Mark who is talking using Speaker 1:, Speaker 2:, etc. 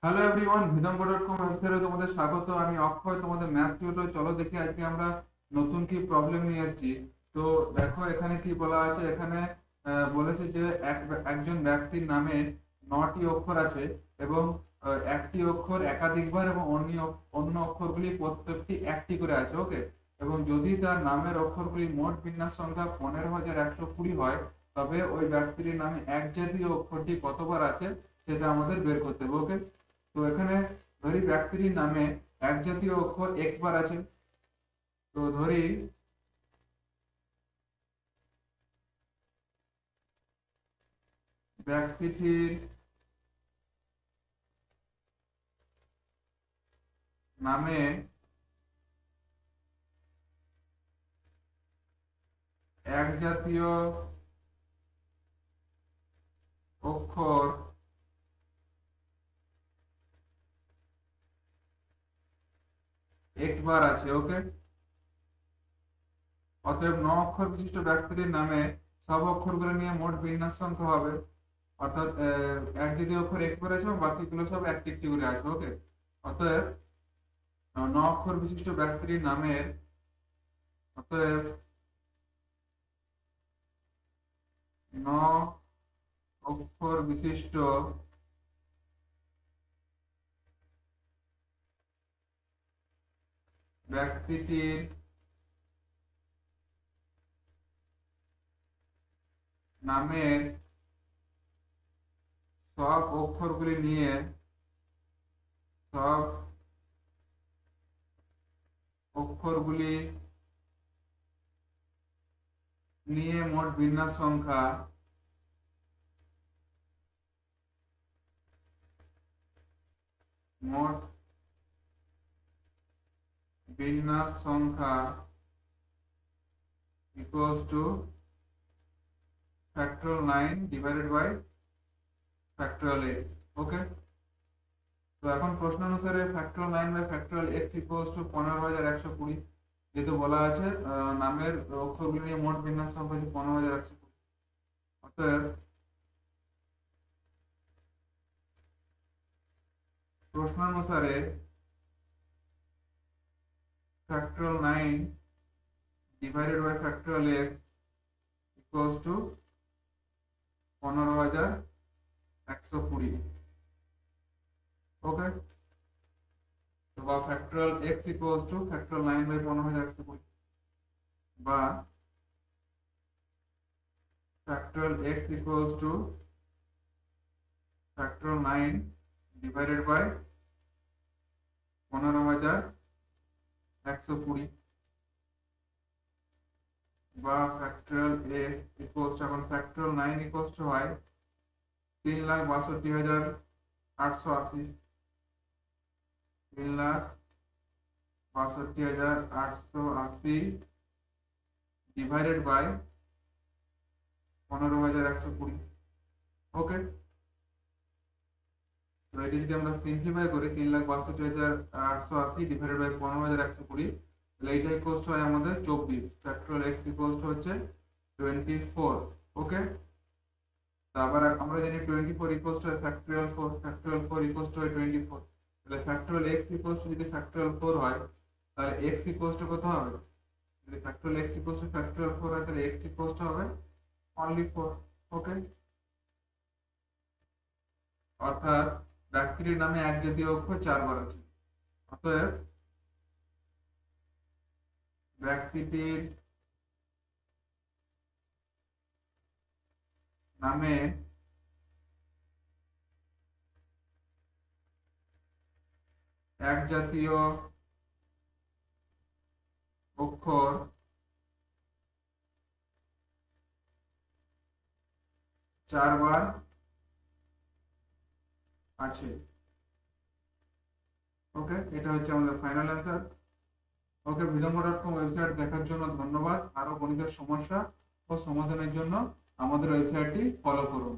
Speaker 1: Hello everyone, ভিদঙ্গ.com ওয়েবসাইটে তোমাদের স্বাগত। আমি অক্ষয়, তোমাদের ম্যাথ টিউটর। চলো দেখি আজকে আমরা নতুন কি প্রবলেম নিয়ে এসেছি। তো দেখো এখানে কি বলা আছে। এখানে বলেছে যে একজন ব্যক্তির নামে 9টি অক্ষর আছে এবং একটি অক্ষর একাধিকবার এবং অন্য অন্য অক্ষরগুলি প্রত্যেকটি একটি করে আছে। ওকে। এবং যদি তার নামের অক্ষরগুলি মোট বিন্যাস সংখ্যা 15,120 হয়, তবে ওই ব্যক্তির নামে এক জাতীয় অক্ষরটি কতবার আছে সেটা আমাদের বের করতে হবে। ওকে। তো এখানে ধরি ব্যক্তির নামে এক জাতীয় অক্ষর এক্স বার আছে। তো ধরি ব্যক্তিটির নামে এক জাতীয় অক্ষর এক্স বার আছে। ওকে। অতএব 9 অক্ষর বিশিষ্ট ব্যক্তির নামে সব অক্ষরগুলো নিয়ে মোট বিন্যাস সংখ্যা হবে। অর্থাৎ এক জাতীয় অক্ষর এক্স বার আছে এবং বাকিগুলো সব একটি একটি করে আছে। ওকে। অতএব 9 অক্ষর বিশিষ্ট ব্যক্তির নামের অতএব 9 অক্ষর বিশিষ্ট ব্যক্তিটির নামের সব অক্ষরগুলি নিয়ে সব অক্ষরগুলি নিয়ে মোট বিন্যাস সংখ্যা মোট বিন্যাস সংখ্যা equals to factorial 9 divided by factorial x. ওকে। তো এখন প্রশ্ন অনুসারে factorial 9 by factorial x equals to 15,120, যেহেতু বলা আছে নামের অক্ষরগুলি নিয়ে মোট বিন্যাস সংখ্যা হচ্ছে 15,120। অতএব প্রশ্ন অনুসারে factorial 9 divided by factorial x equals to 15,120। ওকে। তো বা factorial x equals to factorial 9 by 15,120, বা factorial x equals to factorial 9 divided by 15,120, বা factorial x equals to, এখন factorial 9 equals to হয় 3,62,880, 3,62,880 divided by 15,120। ওকে। তো এটি যদি আমরা সিম্পলিফাই করি 3,62,880 ডিভাইডেড বাই 15,120, তাহলে এইটা ইকুয়ালস টু হয় আমাদের 24। ফ্যাক্টরিয়াল x ইকুয়ালস টু হচ্ছে 24। ওকে। তারপর আমরা জানি 24 equals to factorial 4, factorial 4 equals to 24। তাহলে ফ্যাক্টরিয়াল x ইকুয়ালস টু যদি ফ্যাক্টরিয়াল 4 হয়, তাহলে x ইকুয়ালস টু কত হবে? যদি factorial x equals to factorial 4 হয়, তাহলে x ইকুয়ালস টু হবে অনলি 4। ওকে। অর্থাৎ ব্যক্তির নামে এক জাতীয় অক্ষর 4 বার আছে। অতএব ব্যক্তিটির নামে এক জাতীয় অক্ষর 4 বার আছে। ওকে। এটা হচ্ছে আমাদের ফাইনাল অ্যান্সার। ওকে। বিদঙ্গ.com ওয়েবসাইট দেখার জন্য ধন্যবাদ। আরো গণিতের সমস্যা ও সমাধানের জন্য আমাদের ওয়েবসাইটটি ফলো করুন।